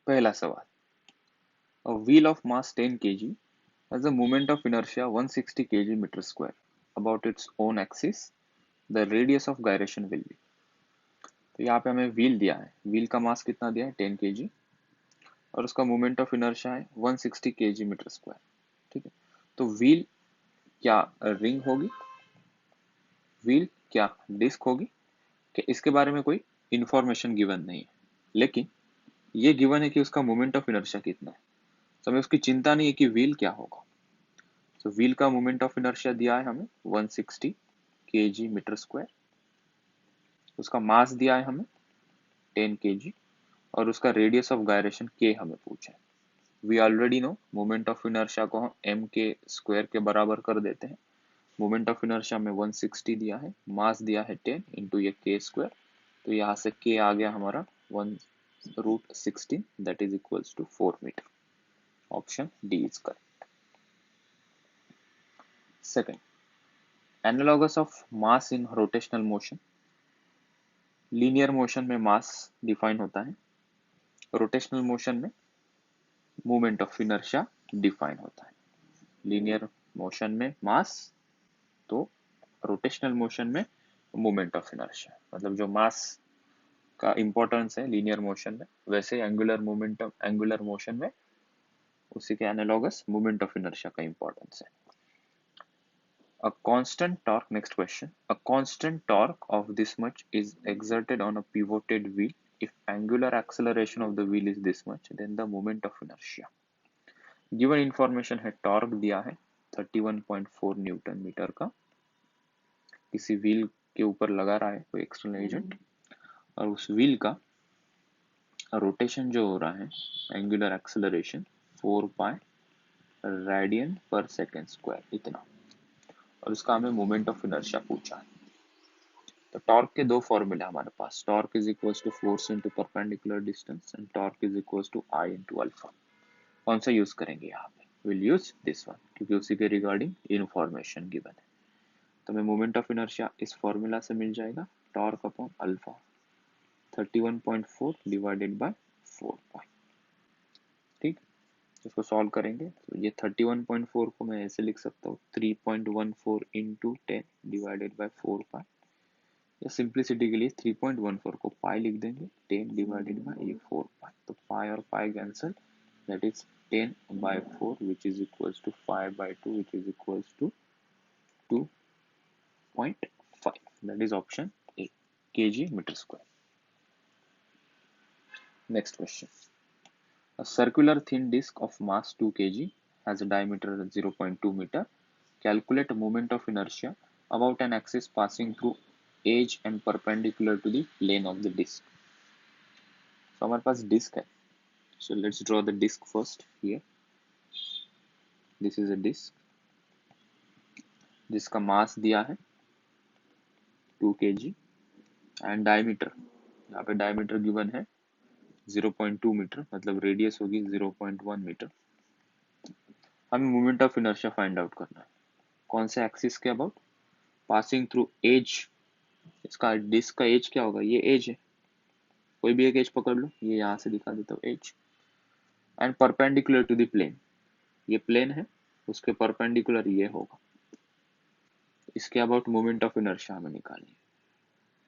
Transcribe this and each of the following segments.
पहला सवाल, a wheel of mass 10 kg has a moment of inertia 160 kg meter square about its own axis. The radius of gyration will be. तो यहाँ पे हमें wheel दिया है, व्हील का मास कितना दिया है 10 kg और उसका मोमेंट ऑफ इनर्शिया है 160 kg मीटर स्क्वायर। ठीक है, तो व्हील क्या रिंग होगी, व्हील क्या डिस्क होगी, कि इसके बारे में कोई इंफॉर्मेशन गिवन नहीं है, लेकिन ये गिवन है कि उसका मोमेंट ऑफ इनर्शिया कितना है। तो हमें उसकी चिंता नहीं है कि व्हील क्या होगा। तो व्हील का मोमेंट ऑफ इनर्शिया दिया है हमें 160 kg मीटर स्क्वायर, उसका मास दिया है हमें 10 kg और उसका रेडियस ऑफ गायरेशन k हमें पूछा है। We already know moment of inertia को हम m के स्क्वायर के बराबर कर देते हैं। मोमेंट ऑफ इनर्शिया में 160 दिया है, मास दिया है 10 इंटू ये k स्क्वायर, तो यहाँ से k आ गया हमारा 1/16 that is equals to 4 metre. Option D is correct. Second, analogous of mass in rotational motion. Linear motion में मास डिफाइन होता है, रोटेशनल मोशन में मोमेंट ऑफ इनर्शिया डिफाइन होता है। लीनियर मोशन में मास, तो रोटेशनल मोशन में moment of inertia. मतलब जो मास का इंपॉर्टेंस है लीनियर मोशन में, वैसे एंगुलर मोमेंटम एंगुलर मोशन में उसी के एनालॉगस मोमेंट ऑफ इनर्शिया का इंपॉर्टेंस है। A constant torque, next question. A constant torque of this much is exerted on a pivoted wheel. If angular acceleration of the wheel is this much, then the moment of inertia. Given information है, torque दिया है 31.4 Newton metre का, किसी wheel के ऊपर लगा रहा है कोई एक्सटर्नल एजेंट, और उस व्हील का रोटेशन जो हो रहा है, एंगुलर एक्सेलरेशन 4 पाई रेडियन पर सेकेंड स्क्वायर इतना, और उसका हमें मोमेंट ऑफ इनर्शिया पूछा है। तो टॉर्क के दो फॉर्मूले हमारे पास, torque is equals to force into perpendicular distance and torque is equals to I into alpha. कौन सा यूज करेंगे यहाँ पे? विल यूज दिस वन, क्योंकि उसी के रिगार्डिंग इन्फॉर्मेशन गिवन है। तो हमें मोमेंट ऑफ इनर्शिया इस फॉर्मूला से मिल जाएगा, torque upon alpha 31.4 divided by 4 पाई। ठीक, इसको सॉल्व करेंगे तो ये 31.4 को मैं ऐसे लिख सकता हूँ 3.14 इंटू 10 डिवाइडेड बाय 4 पाई, या सिंप्लिसिटी के लिए 3.14 को पाई लिख देंगे, 10 डिवाइडेड बाय ये 4 पाई, तो पाई और पाई cancel, that is 10/4 which is equals to 5/2 which is equals to 2.5, that is option A, kg meter square. Next question. A circular thin disc of mass 2 kg has a diameter 0.2 meter. Calculate a moment of inertia about an axis passing through edge and perpendicular to the plane of the disc. So हमारे पास disc है, so let's draw the disc first here. This is a disc जिसका मास दिया है 2 kg and diameter, यहाँ पे diameter given है 0.2 metre, मतलब radius होगी 0.1 मीटर। हमें moment of inertia find out करना है, कौन से एक्सिस के अबाउट, पासिंग थ्रू एज। इसका डिस्क का एज क्या होगा, ये एज है, कोई भी एक एज पकड़ लो, ये यहाँ से दिखा देता हूँ edge, and perpendicular to the plane, ये प्लेन है, उसके परपेंडिकुलर ये होगा। इसके अबाउट मोमेंट ऑफ इनर्शिया हमें निकालनी है,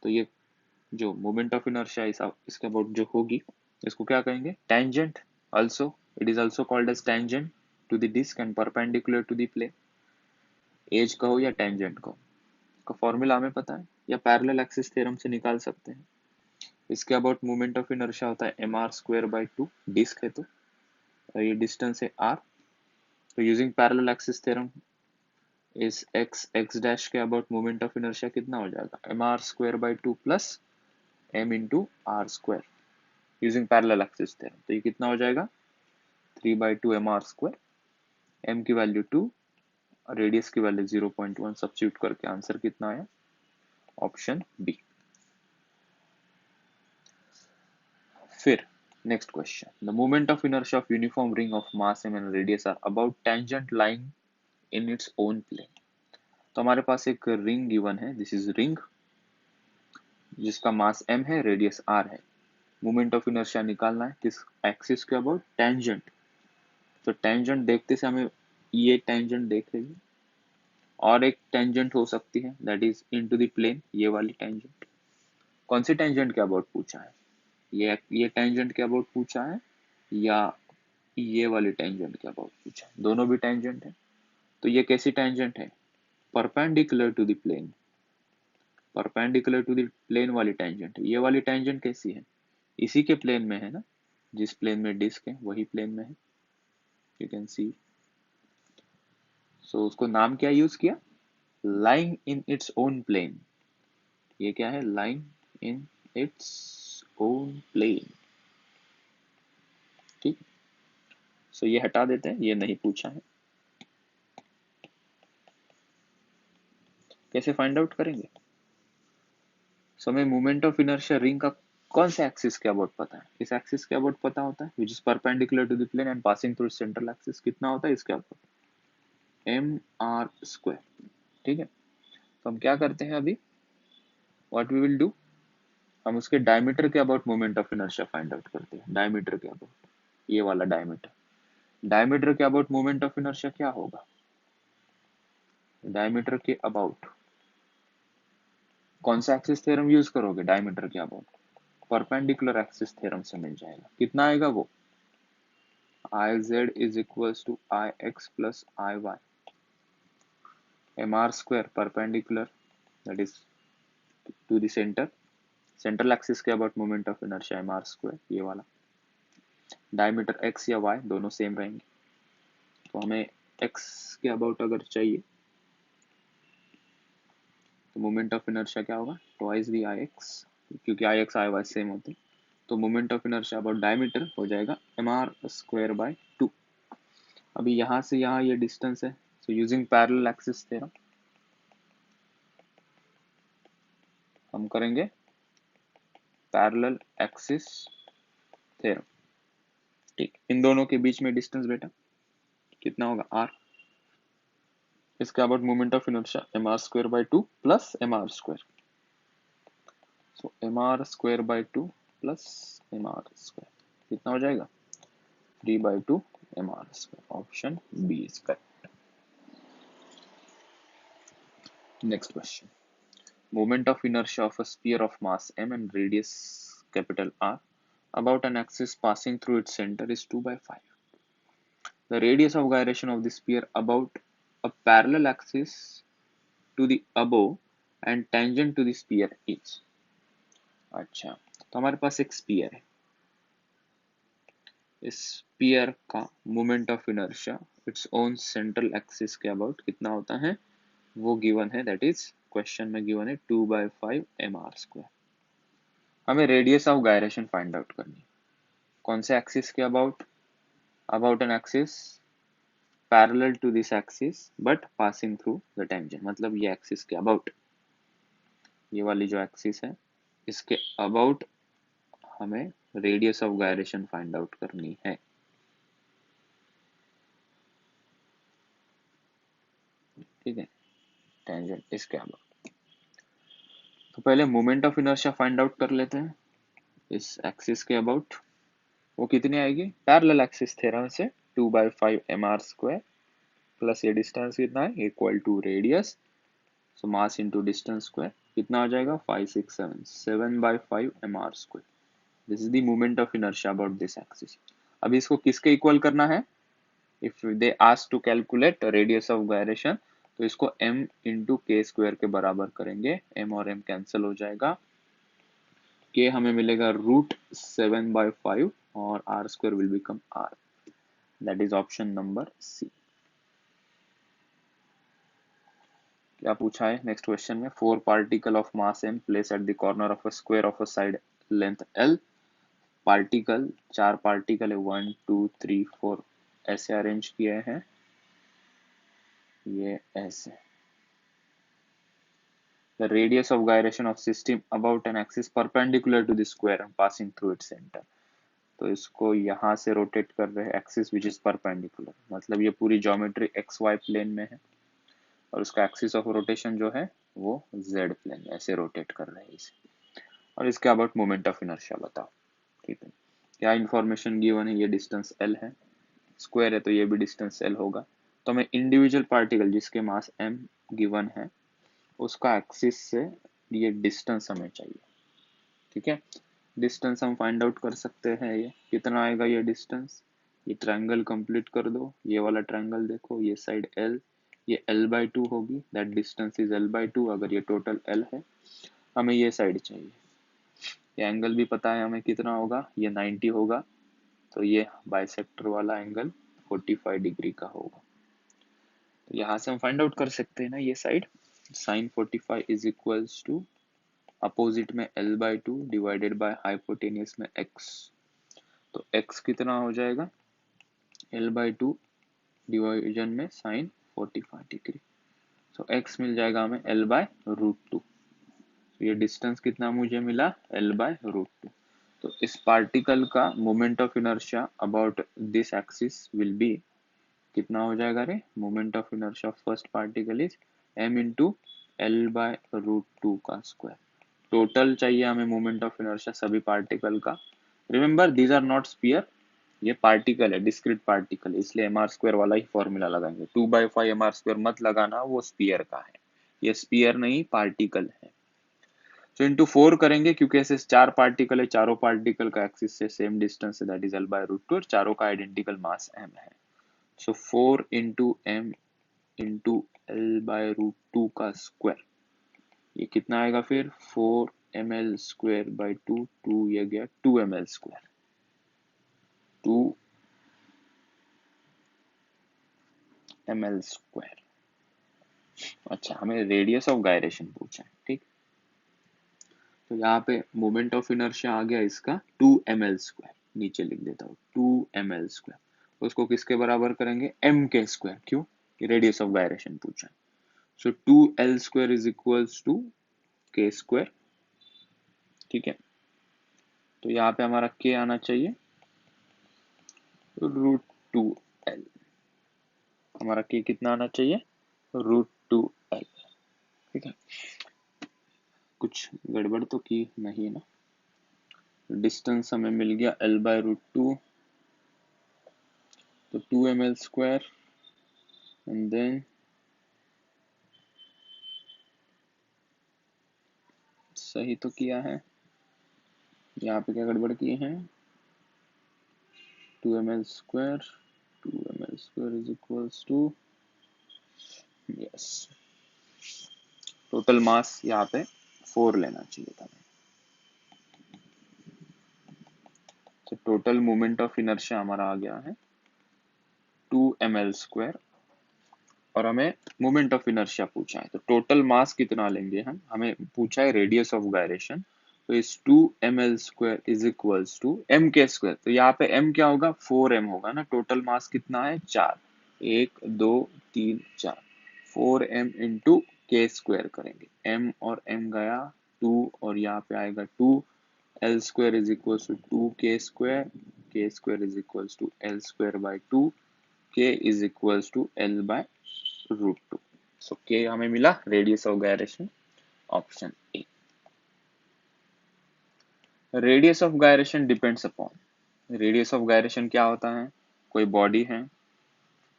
तो ये जो मोमेंट ऑफ इनर्शिया इसके अबाउट जो होगी, इसको क्या कहेंगे, tangent. also it is also called as tangent to the disc and perpendicular to the plane। Edge कहो या टेंजेंट कहो, इसका फॉर्मूला हमें पता है, या पैरेलल एक्सिस थ्योरम से निकाल सकते हैं। इसके अबाउट मोमेंट ऑफ इनर्शिया होता है mr²/2, डिस्क है तो, और ये डिस्टेंस है r, तो यूजिंग पैरेलल एक्सिस थ्योरम इस x डैश के अबाउट मोमेंट ऑफ इनर्शिया कितना हो जाएगा, mr²/2 plus m into r², using parallel axis theorem, तो ये कितना हो जाएगा 3/2 mr², m की वैल्यू 2, रेडियस की वैल्यू 0.1, सब्स्टिट्यूट करके आंसर कितना आया, ऑप्शन बी। फिर next question, the moment of inertia of uniform ring of mass m and radius R about tangent lying in its own plane. तो हमारे पास एक रिंग गिवन है, दिस इज रिंग जिसका मास m है, radius r है, moment of inertia निकालना है किस एक्सिस के अबाउट, टेंजेंट। तो टेंजेंट देखते से हमें ये टेंजेंट देख रही है, और एक टेंजेंट हो सकती है that is into the plane, ये वाली टेंजेंट। कौन सी टेंजेंट के अबाउट पूछा है, ये टेंजेंट के अबाउट पूछा है या ये वाली टेंजेंट के अबाउट पूछा है? दोनों भी टेंजेंट है। तो ये कैसी टेंजेंट है, perpendicular to the plane, perpendicular to the plane वाली टेंजेंट है। ये वाली टेंजेंट कैसी है, इसी के प्लेन में है ना, जिस प्लेन में डिस्क है वही प्लेन में है, यू कैन सी। सो उसको नाम क्या यूज किया, lying in its own plane. ये क्या है, lying in its own plane, ठीक। सो ये हटा देते हैं, ये नहीं पूछा है। कैसे फाइंड आउट करेंगे, सो हमें मोमेंट ऑफ इनर्शिया रिंग का कौन से एक्सिस के अबाउट पता है, इस एक्सिस के अबाउट पता होता है, which is perpendicular to the plane and passing through central axis. कितना होता है इसके अबाउट, mr², ठीक है। तो हम क्या करते हैं अभी, व्हाट वी विल डू, हम उसके डायमीटर के about moment of inertia find out करते हैं, डायमीटर के अबाउट, ये वाला डायमीटर, डायमीटर के अबाउट मोमेंट ऑफ इनर्शिया क्या होगा, डायमीटर के अबाउट कौन सा एक्सिस थ्योरम यूज करोगे, डायमीटर के अबाउट परपेंडिकुलर एक्सिस थ्योरम से मिल जाएगा। कितना आएगा वो, iz is equals to ix plus iy, mr square perpendicular, that is to the center, central axis के about moment of inertia mr square, ये वाला डायमीटर x या y दोनों सेम रहेंगे। तो हमें x के अबाउट अगर चाहिए तो मोमेंट ऑफ इनर्शिया क्या होगा, ट्वाइस दी ix, क्योंकि ix iy सेम होते हैं। तो moment of inertia about diameter हो जाएगा mr स्क्वायर बाय 2। अभी यहाँ से यहाँ ये डिस्टेंस है, so using parallel axis theorem हम करेंगे पैरेलल एक्सिस थ्योरम, ठीक। इन दोनों के बीच में डिस्टेंस बेटा कितना होगा, r, इसके about moment of inertia mr square by 2 plus mr square, so mr square by 2 plus mr square कितना हो जाएगा, 3/2 mr square, option B is correct. Next question, moment of inertia of a sphere of mass m and radius capital R about an axis passing through its center is 2/5. The radius of gyration of the sphere about a parallel axis to the above and tangent to the sphere is। अच्छा, तो हमारे पास एक spear है, इस sphere का moment of inertia its own central axis के about कितना होता है, वो गिवन है, दैट इज क्वेश्चन में गिवन है 2/5 mr स्क्वायर। हमें radius of gyration find out करनी है, कौन से एक्सिस के about, about an axis parallel to this axis but passing through the tangent, मतलब ये एक्सिस के अबाउट, ये वाली जो एक्सिस है इसके अबाउट हमें radius of gyration find out करनी है, ठीक है, टेंजेंट इसके अबाउट। तो पहले moment of inertia find out कर लेते हैं इस एक्सिस के अबाउट, वो कितनी आएगी, पैरेलल एक्सिस थ्योरम से 2/5 mr स्क्वायर प्लस ये डिस्टेंस कितना है, equal to radius, so mass into distance square कितना आ जाएगा, 5 6 7 7/5 mr square. This is the moment of inertia about this axis. अब इसको किसके इक्वल करना है, if they ask to calculate radius of gyration तो इसको m इंटू के स्क्वायर के बराबर करेंगे, m और m कैंसिल हो जाएगा, k हमें मिलेगा √7/5 और r square will become r, that is option number C. क्या पूछा है नेक्स्ट क्वेश्चन में, 4 particle of mass m place at the corner of a square of a side length l, particle 4 particle है 1 2 3 4 ऐसे arrange किए हैं, ये ऐसे। The radius of gyration of system about an axis perpendicular to the square and passing through its center। तो इसको यहाँ से रोटेट कर रहे हैं एक्सिस विच इज परपेंडिकुलर, मतलब ये पूरी ज्योमेट्री एक्स वाई प्लेन में है और उसका एक्सिस ऑफ रोटेशन जो है वो जेड प्लेन में, ऐसे रोटेट कर रहे हैं इसे। और इसके अबाउट मोमेंट ऑफ इनर्शिया बताओ। ठीक है, क्या इंफॉर्मेशन गिवन है, ये डिस्टेंस एल है, स्क्वायर है तो ये भी डिस्टेंस एल होगा। तो हमें इंडिविजुअल पार्टिकल जिसके मास एम गिवन है उसका एक्सिस से ये डिस्टेंस हमें चाहिए। ठीक है, डिस्टेंस हम फाइंड आउट कर सकते हैं, ये कितना आएगा ये डिस्टेंस। ये ट्रायंगल कंप्लीट कर दो, ये वाला ट्रायंगल देखो, ये साइड एल, ये L/2 होगी, दैट डिस्टेंस इज L/2। अगर ये टोटल एल है, हमें ये साइड चाहिए, ये एंगल भी पता है हमें कितना होगा, ये 90 होगा, तो ये बाइसेक्टर वाला एंगल 45 डिग्री का होगा। तो यहाँ से हम फाइंड आउट कर सकते हैं ना ये side, sine 45 is equals to opposite में L/2 डिवाइडेड बाय हाइपोटेनियस में x। तो x कितना हो जाएगा, L/2 डिवीजन में साइन 45 डिग्री, तो x मिल जाएगा हमें L/√2। ये डिस्टेंस कितना मुझे मिला, L/√2। तो इस पार्टिकल का moment of inertia about this axis will be, कितना हो जाएगा रे, moment of inertia of first particle is m into L/√2 का स्क्वायर। टोटल चाहिए हमें मोमेंट ऑफ इनर्शिया सभी पार्टिकल का। Remember these are not sphere, ये पार्टिकल है, डिस्क्रीट पार्टिकल है, इसलिए mr² वाला ही फॉर्मूला लगाएंगे। 2/5 mr² मत लगाना, वो स्पीयर का है, ये स्पीयर नहीं पार्टिकल है। तो इंटू 4 करेंगे क्योंकि ऐसे 4 पार्टिकल है, चारों पार्टिकल का एक्सिस से सेम डिस्टेंस है, दैट इज L/√2, और चारों का आइडेंटिकल मास m है। सो 4 इंटू m इंटू L/√2 का स्क्वायर, ये कितना आएगा फिर, 4ml²/2, 2 ये गया 2ml², 2ml²। अच्छा, हमें रेडियस ऑफ गायरेशन पूछा है, ठीक। तो यहाँ पे मोमेंट ऑफ इनर्शिया आ गया इसका 2ml², नीचे लिख देता हूँ 2ml²। उसको किसके बराबर करेंगे, m के स्क्वायर, क्यों, रेडियस ऑफ गायरेशन पूछा है। So 2l² is equals to k²। ठीक है, तो यहाँ पे हमारा k आना चाहिए √2l, हमारा k कितना आना चाहिए, √2l। ठीक है, कुछ गड़बड़ तो की नहीं ना। डिस्टेंस हमें मिल गया L/√2, तो 2ml² एंड देन सही तो किया है, यहाँ पे क्या गड़बड़ किए हैं, 2ml² 2ml² is equals to, yes, total mass यहाँ पे 4 लेना चाहिए था। तो टोटल मोमेंट ऑफ इनर्शिया हमारा आ गया है 2ml², और हमें मोमेंट ऑफ इनर्शिया पूछा है, तो टोटल मास कितना लेंगे हम, हमें पूछा है रेडियस ऑफ गायरेशन, तो इस 2ml² is equals to m के स्क्वायर, तो यहाँ पे m क्या होगा, 4m होगा ना, टोटल मास कितना है 4, 1 2 3 4, 4m इंटू k² करेंगे, m और m गया 2, और यहाँ पे आएगा 2l² is equals to 2k², k² is equals to l²/2, k is equals to L/√2। So k हमें मिला radius of gyration, option A. Radius of gyration depends upon, radius of gyration क्या होता है, कोई बॉडी है,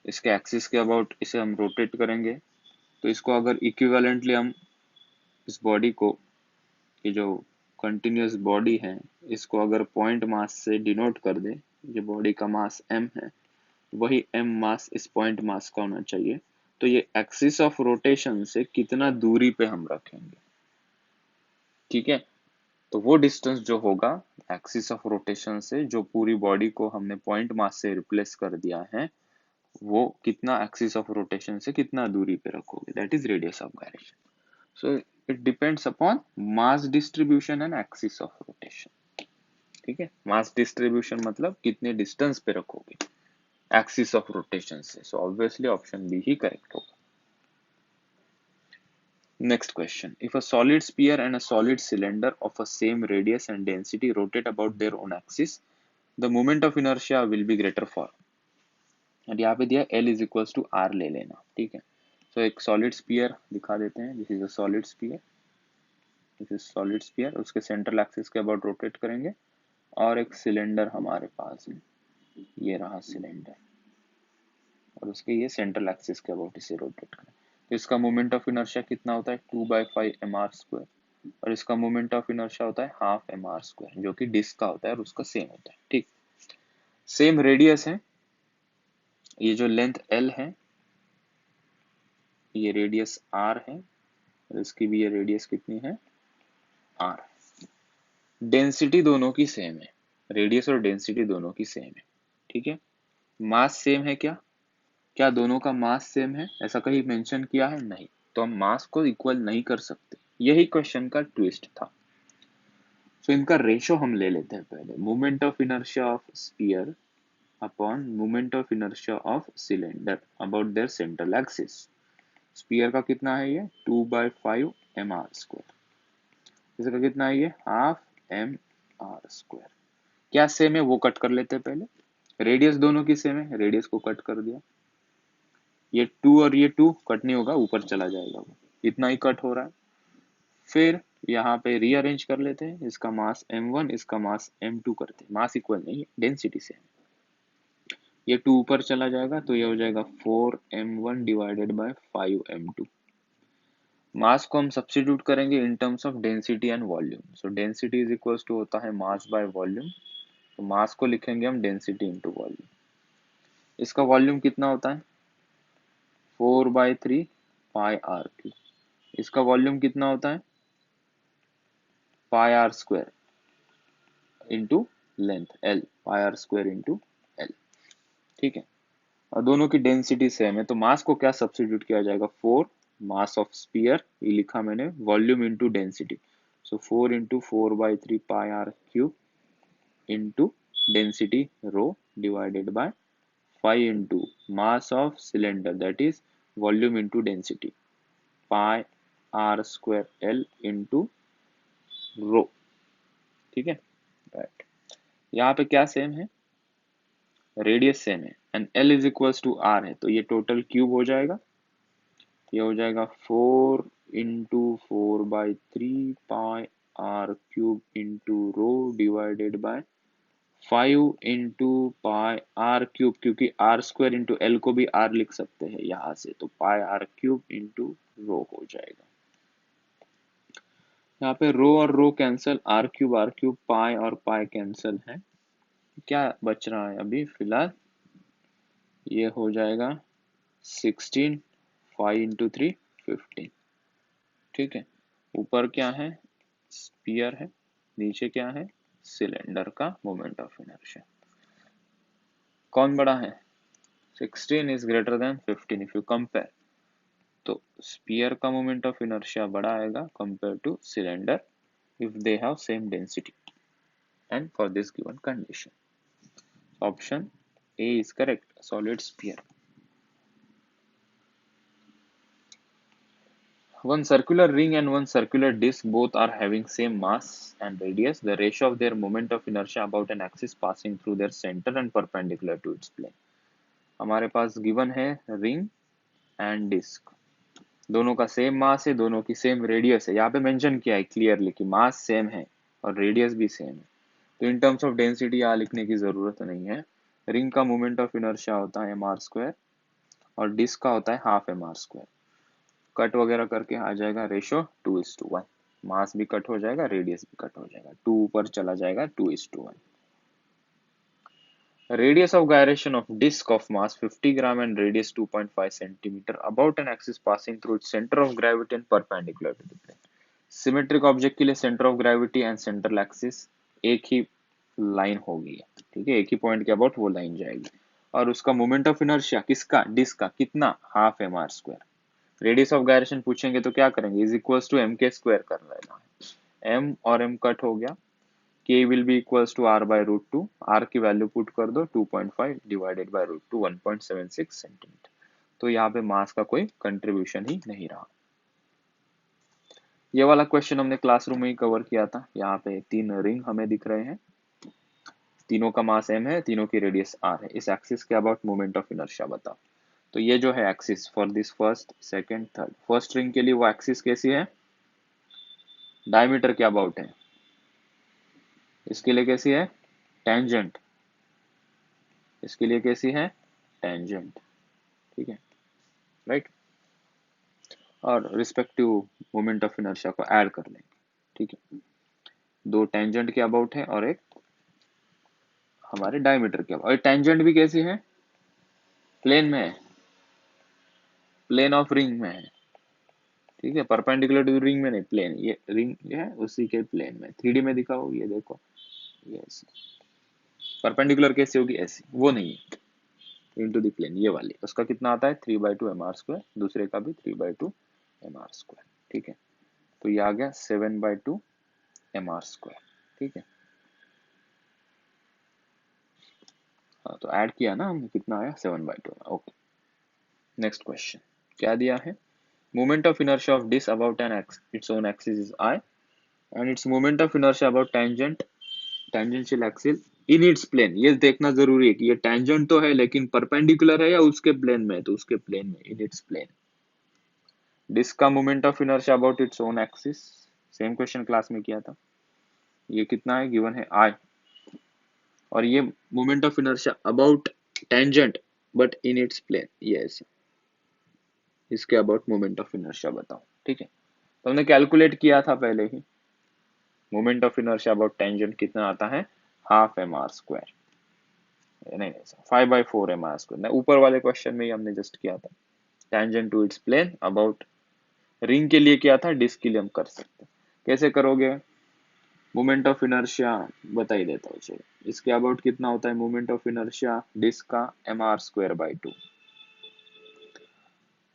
इसके axis के about इसे हम रोटेट करेंगे, तो इसको अगर इक्विवेलेंटली हम इस बॉडी को, ये जो कंटिन्यूअस बॉडी है, इसको अगर पॉइंट मास से डिनोट कर दे, ये बॉडी का मास m है, वही m मास इस पॉइंट मास का होना चाहिए, तो ये एक्सिस ऑफ रोटेशन से कितना दूरी पे हम रखेंगे। ठीक है, तो वो डिस्टेंस जो होगा एक्सिस ऑफ रोटेशन से, जो पूरी बॉडी को हमने पॉइंट मास से रिप्लेस कर दिया है, वो कितना एक्सिस ऑफ रोटेशन से कितना दूरी पे रखोगे, that is radius of gyration. So it depends upon mass distribution and axis of rotation. ठीक है, मास डिस्ट्रीब्यूशन मतलब कितने डिस्टेंस पे रखोगे एक्सिस ऑफ रोटेशन से, सो ऑब्वियसली ऑप्शन बी ही करेक्ट होगा। Next question. If a solid sphere and a solid cylinder of a same radius and density rotate about their own axis, the moment of inertia will be greater for, और यहाँ पे दिया L is equals to R ले लेना। ठीक है, तो एक सॉलिड स्पीयर दिखा देते हैं, this is a solid sphere, this is solid sphere, उसके सेंट्रल एक्सिस के अबाउट रोटेट करेंगे, और एक सिलेंडर हमारे पास है, ये रहा सिलेंडर, और उसके ये सेंट्रल एक्सिस के अबाउट इसे रोटेट करें, तो इसका मोमेंट ऑफ इनर्शिया कितना होता है 2/5 mr², और इसका मोमेंट ऑफ इनर्शिया होता है 1/2 mr², जो कि डिस्क का होता है और उसका सेम होता है। ठीक, सेम रेडियस है, ये जो लेंथ L है, ये रेडियस R है, और इसकी भी ये रेडियस कितनी है R। डेंसिटी दोनों की सेम है, रेडियस और डेंसिटी दोनों की सेम है। ठीक है, मास सेम है क्या? क्या दोनों का मास सेम है? ऐसा कहीं मेंशन किया है? नहीं, तो हम मास को इक्वल नहीं कर सकते, यही क्वेश्चन का ट्विस्ट था। तो इनका रेशो हम ले लेते हैं पहले, moment of inertia of sphere upon moment of inertia of cylinder about their central axis. Sphere का कितना है ये 2/5 mr², इसका कितना है ये 1/2 mr²। क्या सेम है वो कट कर लेते हैं पहले, रेडियस दोनों की सेम है, रेडियस को कट कर दिया, ये 2 और ये 2 कट नहीं होगा, ऊपर चला जाएगा, वो इतना ही कट हो रहा है। फिर यहाँ पे रीअरेंज कर लेते हैं, इसका मास m1, इसका मास m2 करते हैं, मास इक्वल नहीं है, डेंसिटी से, ये 2 ऊपर चला जाएगा तो ये हो जाएगा 4m1 डिवाइडेड बाय 5m2। मास को हम सब्स्टिट्यूट करेंगे in terms of density and volume, so density is equals to होता है मास बाय वॉल्यूम, तो मास को लिखेंगे हम डेंसिटी इंटू वॉल्यूम। इसका वॉल्यूम कितना होता है 4/3 πr², इसका वॉल्यूम कितना होता है πr² into length L, πr² into L। ठीक है, और दोनों की डेंसिटी सेम है, तो मास को क्या सब्स्टिट्यूट किया जाएगा 4 मास ऑफ स्फीयर, ये लिखा मैंने, volume into density, so 4 into 4/3 πr³ into density rho divided by 5 into mass of cylinder that is volume into density πr² L into rho. ठीक है, राइट, यहाँ पे क्या सेम है, रेडियस सेम है and L is equals to R है, तो ये टोटल क्यूब हो जाएगा, ये हो जाएगा 4 into 4/3 πr³ into rho divided by 5 into πr³, क्योंकि r² इंटू L को भी R लिख सकते हैं यहाँ से, तो πr³ इंटू रो हो जाएगा। यहाँ पे रो और रो कैंसल, r³ पाई और पाई कैंसल है, क्या बच रहा है अभी फिलहाल, ये हो जाएगा 16, 5 इंटू 3 15। ठीक है, ऊपर क्या है स्फीयर है, नीचे क्या है सिलेंडर का मोमेंट ऑफ इनर्शिया, कौन बड़ा है 16 is greater than 15 if you compare, तो स्फीयर का मोमेंट ऑफ इनर्शिया बड़ा आएगा compare two cylinder if they have same density and for this given condition. Option A is correct, solid sphere. One circular ring and one circular disc both are having same mass and radius. The ratio of their moment of inertia about an axis passing through their center and perpendicular to its plane. हमारे पास given है ring and disc, दोनों का same mass है, दोनों की same radius है, यहाँ पे मेंशन किया है क्लियरली कि मास सेम है और रेडियस भी सेम है, तो इन टर्म्स ऑफ डेंसिटी यहाँ लिखने की जरूरत नहीं है। रिंग का मोमेंट ऑफ इनर्शिया होता है mr² और डिस्क का होता है 1/2 mr², कट वगैरह करके आ जाएगा रेशो 2:1, मास भी कट हो जाएगा, रेडियस भी कट हो जाएगा, 2 ऊपर चला जाएगा 2:1। Radius of gyration of disc of mass 50 gram and radius 2.5 centimeter about an axis passing through its center of gravity and perpendicular to the plane. Symmetric object के लिए center of gravity and central axis एक ही line होगी, ठीक है, एक ही point के about वो line जाएगी, और उसका मोमेंट ऑफ इनर्शिया किसका डिस्क का कितना 1/2 mr²। रेडियस ऑफ गायरेशन पूछेंगे तो क्या करेंगे इज इक्वल्स टू mk² कर लेना है, m और m कट हो गया, k will be equals to r by root 2, r की वैल्यू पुट कर दो 2.5 डिवाइडेड बाय रूट 2 1.76 सेंटीमीटर, तो यहाँ पे मास का कोई कंट्रीब्यूशन ही नहीं रहा। ये वाला क्वेश्चन हमने क्लासरूम में ही कवर किया था, यहाँ पे 3 रिंग हमें दिख रहे हैं, तीनों का मास m है, तीनों की रेडियस r है, इस एक्सिस के अबाउट मोमेंट ऑफ इनर्शिया बताओ। तो ये जो है axis for this first second third, first ring के लिए वो एक्सिस कैसी है डायमीटर के अबाउट है, इसके लिए कैसी है टेंजेंट, इसके लिए कैसी है, टेंजेंट, ठीक है, राइट। और रिस्पेक्टिव मोमेंट ऑफ इनर्शिया को ऐड कर लेंगे, ठीक है। दो टेंजेंट के अबाउट है और एक हमारे डायमीटर के अबाउट। और टेंजेंट भी कैसी है, प्लेन में है, प्लेन ऑफ रिंग में है, ठीक है, परपेंडिकुलर टू रिंग में नहीं, प्लेन, ये रिंग है उसी के प्लेन में। 3D में दिखाओ, ये देखो, ये ऐसी परपेंडिकुलर कैसे होगी, ऐसी, वो नहीं है, इनटू द प्लेन, ये वाली, उसका कितना आता है 3/2 mr², दूसरे का भी 3/2 mr², ठीक है। तो ये आ गया 7/2 mr², ठीक है। हाँ, तो ऐड किया ना हमने, कितना आया 7/2, ओके। नेक्स्ट क्वेश्चन क्या दिया है, moment of inertia of disc about an its own axis is I and its moment of inertia about tangential axis in its plane। ये देखना जरूरी है कि ये tangent तो है लेकिन परपेंडिकुलर है या उसके प्लेन में है, तो उसके प्लेन में, in its plane। डिस्क का moment of inertia about it's own axis, same question class में किया था, ये कितना है, गिवन है I, और ये moment of inertia about tangent but in its plane, ये ऐसे, इसके अबाउट मोमेंट ऑफ इनर्शिया बताओ, ठीक है। तो हमने कैलकुलेट किया था पहले ही, moment of inertia about tangent कितना आता है, हाफ mr², नहीं 5/4 mr², ऊपर वाले क्वेश्चन में ही हमने जस्ट किया था, tangent to its plane about, ring के लिए किया था, डिस्क के लिए हम कर सकते हैं। कैसे करोगे, मोमेंट ऑफ इनर्शिया बता ही देता हूँ, चलो इसके अबाउट कितना होता है मोमेंट ऑफ इनर्शिया डिस्क का, mr²/2,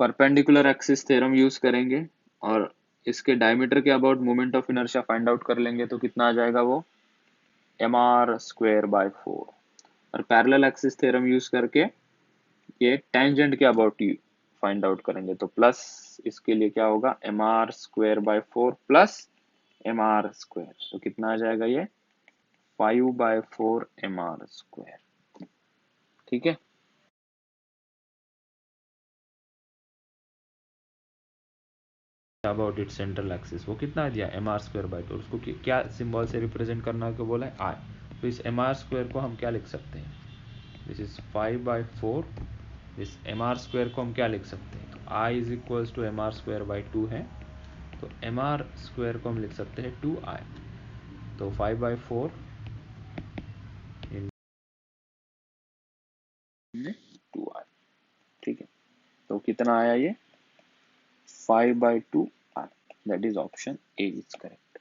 perpendicular axis theorem use करेंगे और इसके डायमीटर के about moment of inertia find out कर लेंगे, तो कितना आ जाएगा वो mr²/4, और पैरेलल एक्सिस थ्योरम यूज करके ये टेंजेंट के अबाउट फाइंड आउट करेंगे, तो प्लस इसके लिए क्या होगा, mr²/4 प्लस mr², तो कितना आ जाएगा ये 5/4 mr², ठीक है। अबाउट इट सेंट्रल एक्सिस वो कितना दिया mr²/2, उसको क्या सिंबल से रिप्रेजेंट करना को बोला है I, तो इस mr² को हम क्या लिख सकते हैं, दिस इज 5/4, इस mr² को हम क्या लिख सकते हैं, तो I is equals to mr²/2 है, तो mr² को हम लिख सकते हैं 2I, तो 5/4 2I, ठीक है। तो कितना आया ये 5/2I, that is option A is correct.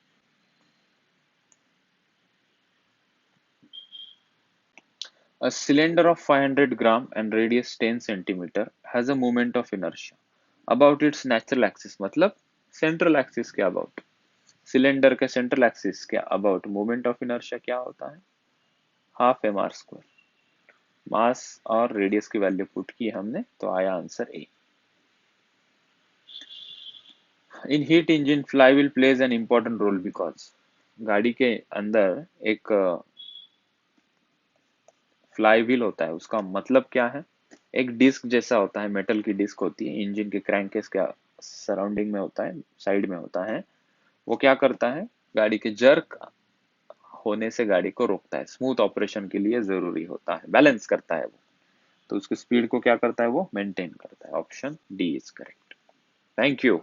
A cylinder of 500 gram and radius 10 centimeter has a moment of inertia about its natural axis, मतलब central axis के about, सिलेंडर के सेंट्रल एक्सिस के अबाउट मोमेंट ऑफ इनर्शिया क्या होता है, half mr², मास और radius की value put की हमने, तो आया answer A. In heat engine flywheel plays an important role because, गाड़ी के अंदर एक फ्लाईव्हील होता है, उसका मतलब क्या है, एक डिस्क जैसा होता है, मेटल की डिस्क होती है, इंजन के क्रैंकेस के सराउंडिंग में होता है, साइड में होता है, वो क्या करता है, गाड़ी के जर्क होने से गाड़ी को रोकता है, स्मूथ ऑपरेशन के लिए जरूरी होता है, बैलेंस करता है वो, तो उसकी स्पीड को क्या करता है, वो मेंटेन करता है। Option D is correct. Thank you.